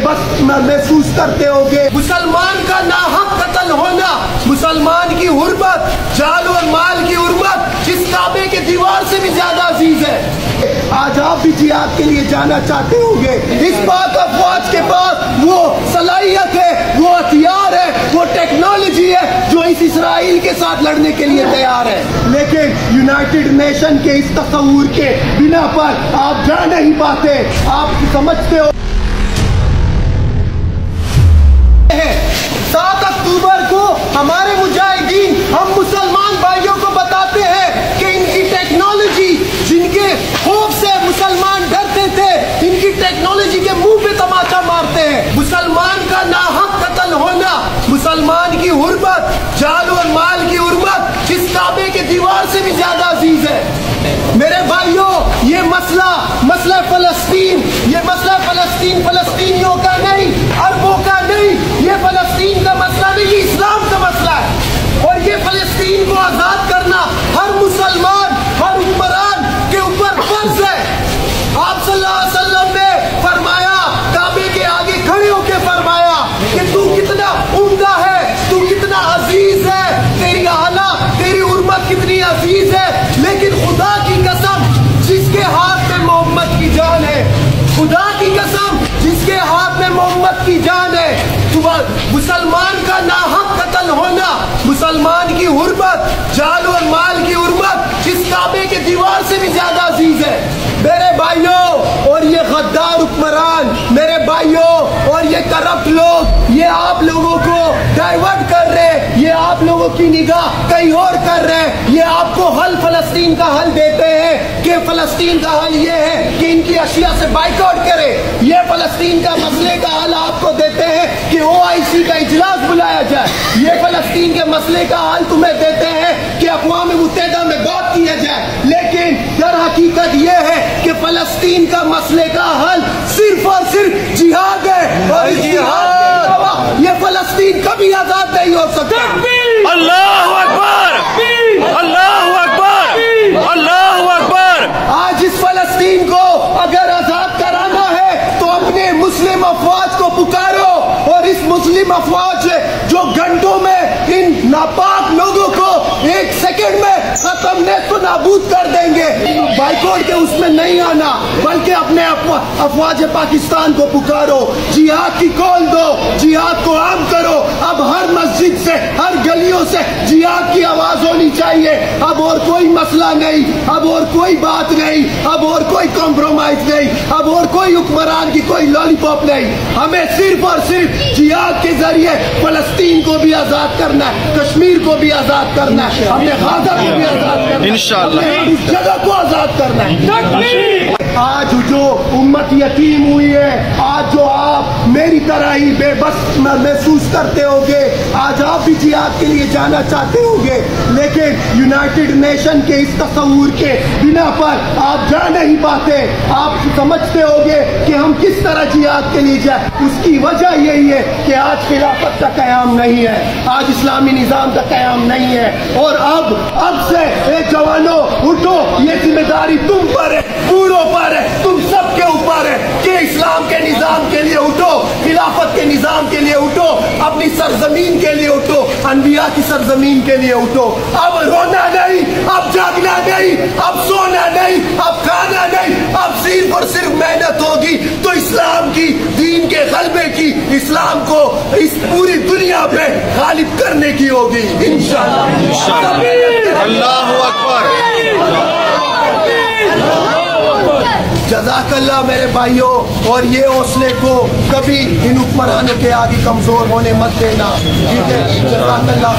बेबस महसूस करते होगे। मुसलमान का नाहक कत्ल होना, मुसलमान की हुर्मत, जान और माल की हुर्मत इस काबे के दीवार से भी ज्यादा अजीज है। आज आप भी जिहाद के लिए जाना चाहते होंगे। इस पाक अफवाज के पास वो सलाहियत है, वो हथियार है, वो टेक्नोलॉजी है जो इस इसराइल के साथ लड़ने के लिए तैयार है। लेकिन यूनाइटेड नेशन के इस तस्वुर के बिना पर आप जा नहीं पाते। आप समझते हो 7 अक्टूबर को हमारे मुजाहिदीन हम मुसलमान भाइयों को बताते हैं कि इनकी टेक्नोलॉजी, जिनके खौफ से मुसलमान डरते थे, इनकी टेक्नोलॉजी के मुंह पे तमाचा मारते हैं। मुसलमान का नाहक कत्ल होना, मुसलमान की हुर्मत, जान और माल की हुर्मत इस काबे के दीवार से भी ज्यादा अजीज है। मेरे भाइयों, ये मसला फलस्तीन, ये मसला फलस्तीनियों का नहीं, अरबों का नहीं, ये फलस्तीन का मसला नहीं, ये इस्लाम का मसला है। और ये फलस्तीन को आजाद करना हर मुसलमान, हर हुक्मरान के ऊपर फर्ज है। आप सल्लल्लाहु अलैहि वसल्लम ने फरमाया, काबे के आगे खड़े होकर फरमाया कि तू कितना उम्दा है, तू कितना अजीज है, तेरी आला, तेरी हुर्मत कितनी अजीज है। लेकिन खुदा की कसम, जिसके हाथ में मोहम्मद की जान है, खुदा की कसम, जिसके हाथ में मोहम्मद की जान है, मुसलमान का नाहक कत्ल होना, मुसलमान की हुर्मत, जान और माल की हुर्मत इस काबे के दीवार से भी ज्यादा अजीज है। मेरे भाइयों, और ये गद्दार हुक्मरान, मेरे भाइयों, और ये करप्ट लोग, ये आप लोगों को डाइवर्ट कर रहे, ये आप लोगों की निगाह कहीं और कर रहे। ये आपको हल फलस्तीन का हल देते हैं कि फलस्तीन का हल ये है कि इनकी अशिया से बाइकआउट करे। ये फलस्तीन का मसले का हल आपको देते हैं कि OIC का इजलास बुलाया जाए। ये फलस्तीन के मसले का हल तुम्हें देते हैं कि अक़वाम मुत्तहिदा में बात किया जाए। लेकिन दर हकीकत ये है कि फलस्तीन का मसले का हल सिर्फ और सिर्फ जिहाद है, और इस जिहाद के अलावा ये फलस्तीन कभी आजाद नहीं हो सकता। अल्लाहु अकबर, अल्लाहु अकबर, अल्लाहु अकबर। आज इस फलस्तीन को अगर आजाद कराना है तो अपने मुस्लिम अफवाज को पुकारो, और इस मुस्लिम अफवाज जो घंटों में इन नापाक लोगों को 1 सेकंड में खत्म नेस्तो नाबूद कर देंगे, बाइकआउट के उसमें नहीं आना, बल्कि अपने अफवाज पाकिस्तान को पुकारो, जिहाद की कॉल दो, जिहाद को आम करो। अब हर मस्जिद से, हर गलियों से जिहाद की आवाज होनी चाहिए। अब और कोई मसला नहीं, अब और कोई बात नहीं, अब और कोई कॉम्प्रोमाइज नहीं, अब और कोई हुक्मरान की कोई लॉलीपॉप नहीं। हमें सिर्फ और सिर्फ जिहाद के जरिए फलस्तीन को भी आजाद करना है, कश्मीर को भी आजाद करना है, अपने गाजा को भी आजाद करना है, इंशाअल्लाह इस जगह को आजाद करना है। आज जो उम्मत यतीम हुई है, आज जो आप मेरी तरह ही बेबस महसूस करते होंगे, आज आप भी जिहाद के लिए जाना चाहते होंगे। लेकिन यूनाइटेड नेशन के इस तस्वुर के बिना पर आप जा नहीं पाते। आप समझते होंगे कि हम किस तरह जिहाद के लिए जाए। उसकी वजह यही है कि आज खिलाफत का क़याम नहीं है, आज इस्लामी निज़ाम का क़याम नहीं है। और अब से जवानों उठो, ये जिम्मेदारी तुम पर है, बूढ़ों पर है, तुम सबके ऊपर है कि इस्लाम के निज़ाम के लिए उठो, खिलाफत के निज़ाम के लिए उठो, अपनी सरजमीन के लिए उठो, अनबिया की सरजमीन के लिए उठो। अब रोना नहीं, अब जागना नहीं, अब सोना नहीं, अब खाना नहीं, अब सिर्फ और सिर्फ मेहनत होगी तो इस्लाम की, दीन के गलबे की, इस्लाम को इस पूरी दुनिया पे गालिब करने की होगी इंशाअल्लाह। अल्लाहु अकबर। जज़ाकल्लाह मेरे भाइयों, और ये हौसले को कभी इन हुक्मरानों के आगे कमजोर होने मत देना, ठीक है। जज़ाकल्लाह।